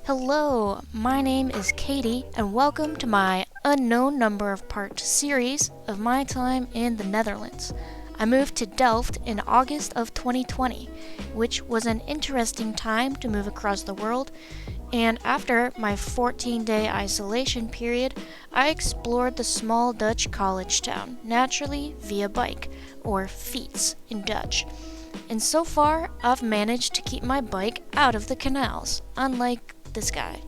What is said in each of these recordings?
Hello, my name is Katie, and welcome to my unknown number of part series of my time in the Netherlands. I moved to Delft in August of 2020, which was an interesting time to move across the world, and after my 14-day isolation period, I explored the small Dutch college town, naturally via bike, or fiets in Dutch. And so far, I've managed to keep my bike out of the canals, unlike this guy.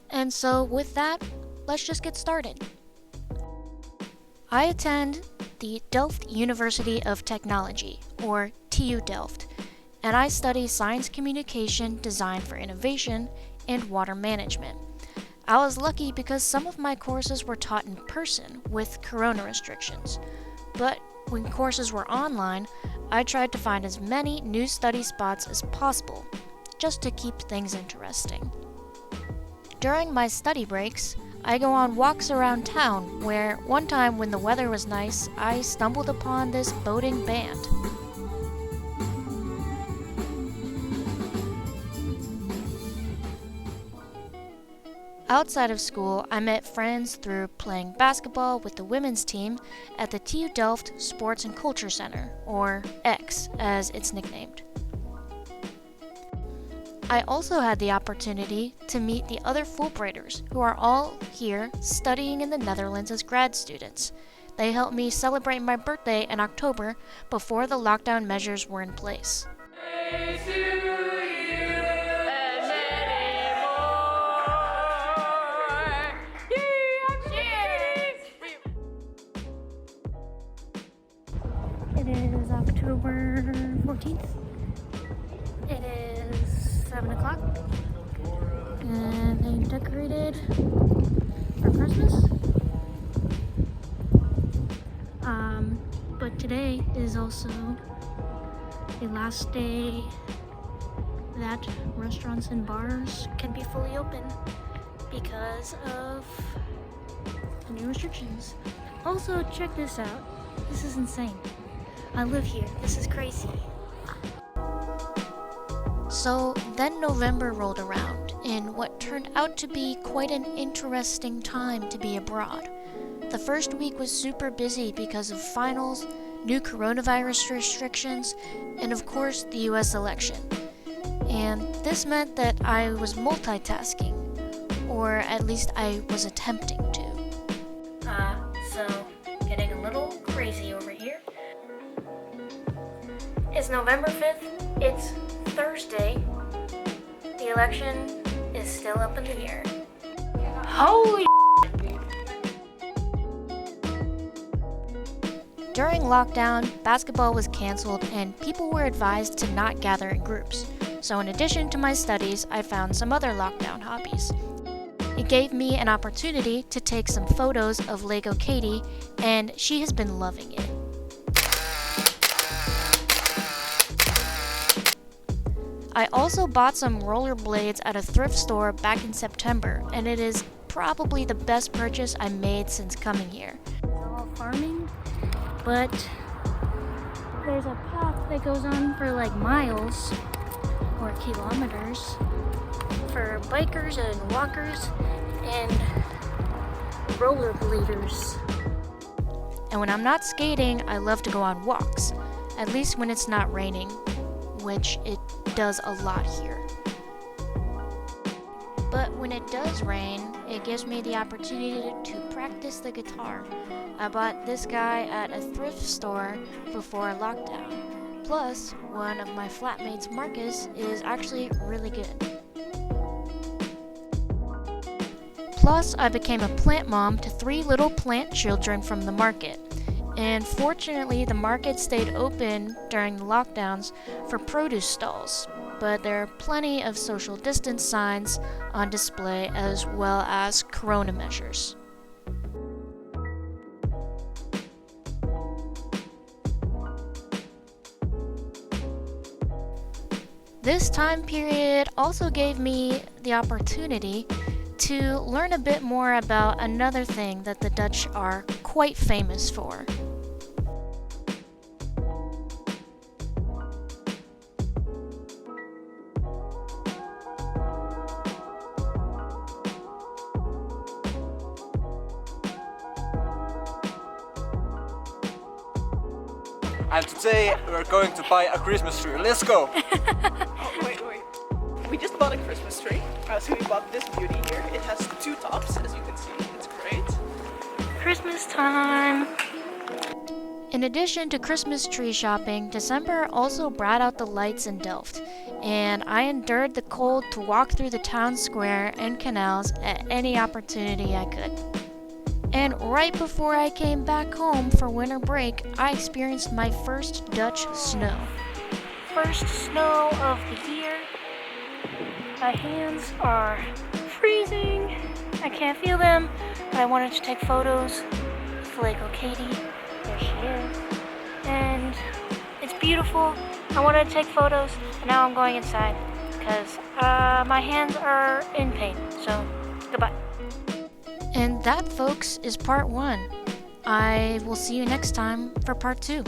And so with that, let's just get started. I attend the Delft University of Technology, or TU Delft, and I study science communication, design for innovation, and water management. I was lucky because some of my courses were taught in person with corona restrictions, but when courses were online, I tried to find as many new study spots as possible, just to keep things interesting. During my study breaks, I go on walks around town where one time when the weather was nice, I stumbled upon this boating band. Outside of school, I met friends through playing basketball with the women's team at the TU Delft Sports and Culture Center, or X as it's nicknamed. I also had the opportunity to meet the other Fulbrighters who are all here studying in the Netherlands as grad students. They helped me celebrate my birthday in October before the lockdown measures were in place. It is October 14th. It is 7 o'clock. And they decorated for Christmas. But today is also the last day that restaurants and bars can be fully open because of the new restrictions. Also, check this out. This is insane. I live here. This is crazy. So then November rolled around in what turned out to be quite an interesting time to be abroad. The first week was super busy because of finals, new coronavirus restrictions, and of course the US election. And this meant that I was multitasking, or at least I was attempting to. So getting a little crazy over here. It's November 5th, it's Thursday. The election is still up in the air. Holy During lockdown, basketball was canceled and people were advised to not gather in groups. So in addition to my studies, I found some other lockdown hobbies. It gave me an opportunity to take some photos of Lego Katie, and she has been loving it. I also bought some rollerblades at a thrift store back in September, and it is probably the best purchase I made since coming here. It's all farming, but there's a path that goes on for like miles or kilometers for bikers and walkers and rollerbladers. And when I'm not skating, I love to go on walks, at least when it's not raining, which it does a lot here. But when it does rain, it gives me the opportunity to practice the guitar. I bought this guy at a thrift store before lockdown. Plus, one of my flatmates, Marcus, is actually really good. Plus, I became a plant mom to 3 little plant children from the market. And fortunately, the market stayed open during the lockdowns for produce stalls, but there are plenty of social distance signs on display as well as corona measures. This time period also gave me the opportunity to learn a bit more about another thing that the Dutch are quite famous for. And today we're going to buy a Christmas tree. Let's go! Oh, wait. We just bought a Christmas tree. So we bought this beauty here. It has 2 tops, as you can see. It's great. Christmas time! In addition to Christmas tree shopping, December also brought out the lights in Delft, and I endured the cold to walk through the town square and canals at any opportunity I could. And right before I came back home for winter break, I experienced my first Dutch snow. First snow of the year. My hands are freezing. I can't feel them, but I wanted to take photos with Lego Katie. There she is. And it's beautiful. I wanted to take photos, and now I'm going inside because my hands are in pain. So, goodbye. And that, folks, is part 1. I will see you next time for part 2.